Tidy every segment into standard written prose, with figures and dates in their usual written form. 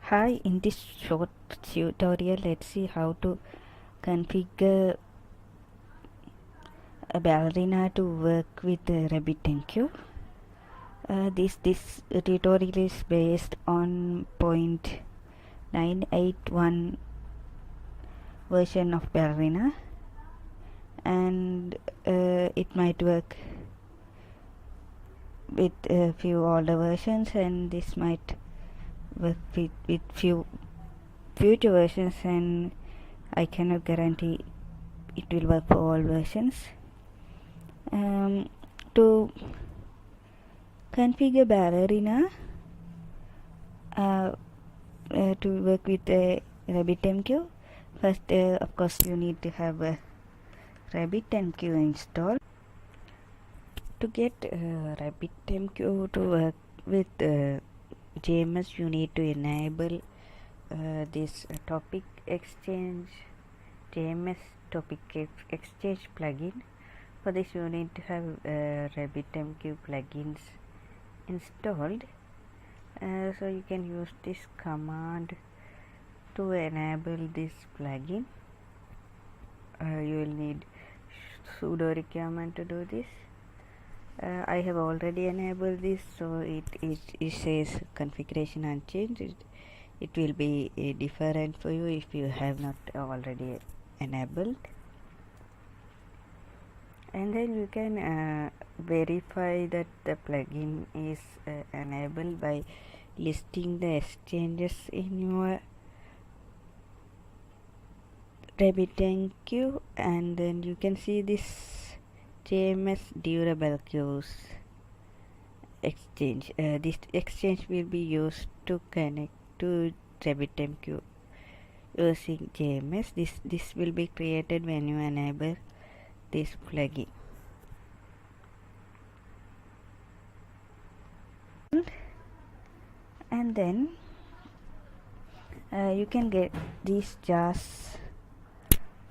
Hi, in this short tutorial, let's see how to configure a Ballerina to work with RabbitMQ. This tutorial is based on 0.981 version of Ballerina, and it might work with a few older versions, and this might work with few future versions, and I cannot guarantee it will work for all versions. To configure Ballerina to work with RabbitMQ, first of course you need to have a RabbitMQ installed. To get RabbitMQ to work with JMS, you need to enable this topic exchange JMS topic exchange plugin. For this you need to have RabbitMQ plugins installed, so you can use this command to enable this plugin. You will need sudo requirement to do this. I have already enabled this, so it says configuration unchanged. It will be different for you if you have not already enabled. And then you can verify that the plugin is enabled by listing the exchanges in your RabbitMQ, and then you can see this JMS durable queues exchange. This exchange will be used to connect to RabbitMQ using JMS. This will be created when you enable this plugin. And then you can get these jars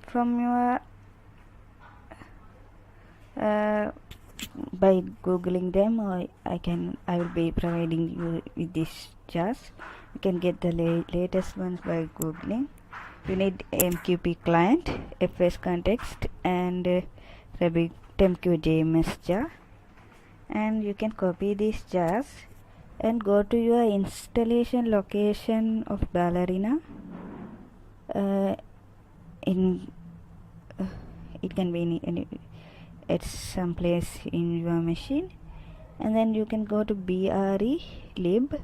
from your by googling them, or I will be providing you with these jars. You can get the latest ones by googling. You need MQP client, FS context, and RabbitMQ JMS jar, and you can copy these jars and go to your installation location of Ballerina. It can be any at some place in your machine, and then you can go to bre lib,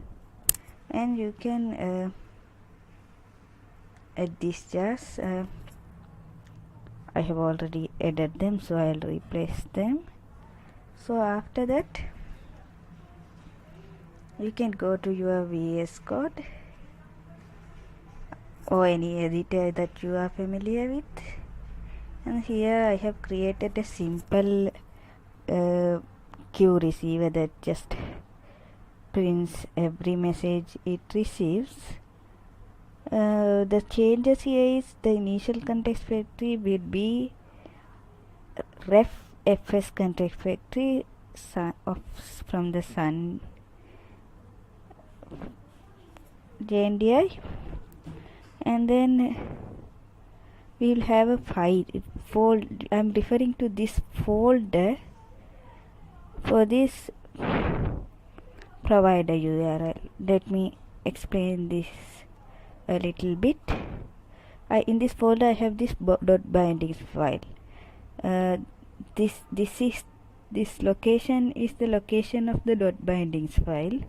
and you can add these jars. I have already added them, so I'll replace them. So after that you can go to your VS Code or any editor that you are familiar with, and here I have created a simple queue receiver that just prints every message it receives. The changes here is the initial context factory will be ref fs context factory from the sun JNDI, and then we will have a file folder. I am referring to this folder for this provider URL. Let me explain this a little bit. In this folder I have this dot bindings file. This location is the location of the dot bindings file.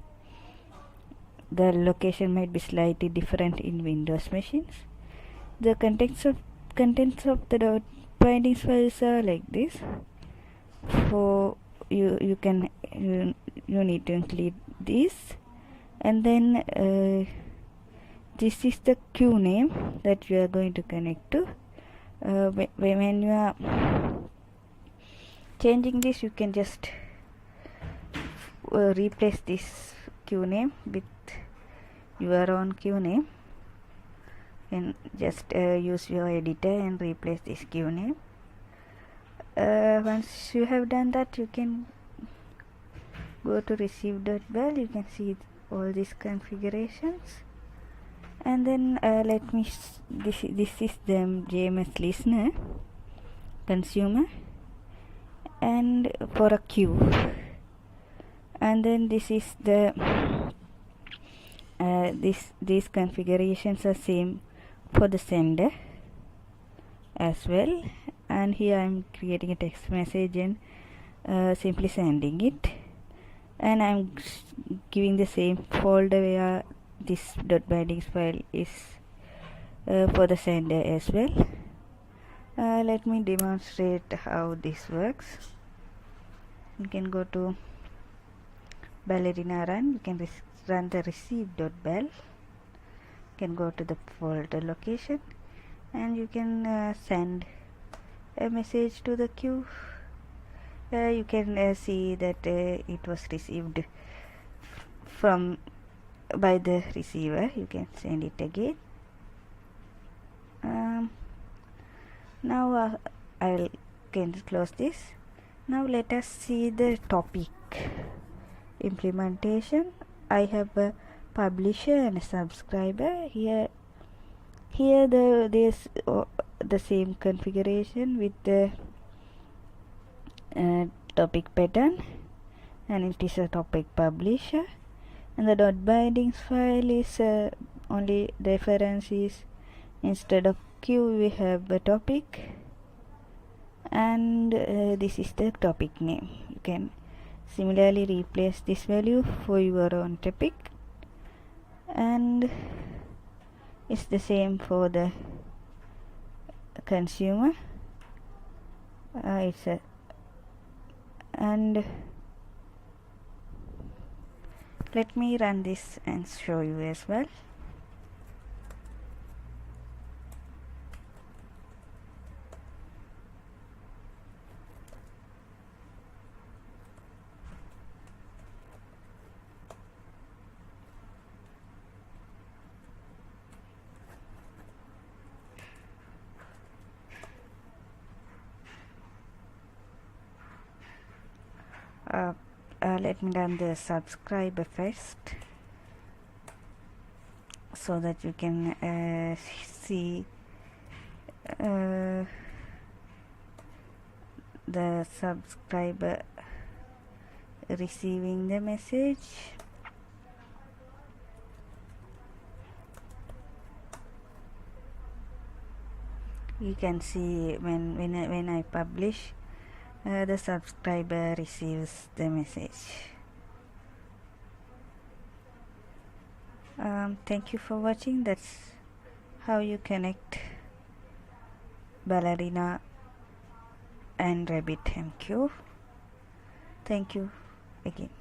The location might be slightly different in Windows machines. The contents of the dot bindings files are like this. So you need to include this, and then this is the queue name that you are going to connect to. When you are changing this, you can just replace this queue name with your own queue name, and just use your editor and replace this queue name. Once you have done that, you can go to receive.bal. You can see all these configurations. And then let me this is the JMS listener consumer, and for a queue, and then this is the these configurations are same for the sender as well. And here I'm creating a text message and simply sending it, and I'm giving the same folder where this .bindings file is for the sender as well. Let me demonstrate how this works. You can go to Ballerina run. You can run the receive.bal. You can go to the folder location, and you can send a message to the queue. You can see that it was received by the receiver. You can send it again. Now I can close this. Now let us see the topic implementation. I have a publisher and a subscriber. Here there's the same configuration with the topic pattern, and it is a topic publisher, and the .bindings file is only reference is instead of queue we have a topic, and this is the topic name. You can similarly replace this value for your own topic, and it's the same for the consumer. And let me run this and show you as well. Let me run the subscriber first, so that you can see the subscriber receiving the message. You can see when I publish, the subscriber receives the message. Thank you for watching. That's how you connect Ballerina and RabbitMQ. Thank you again.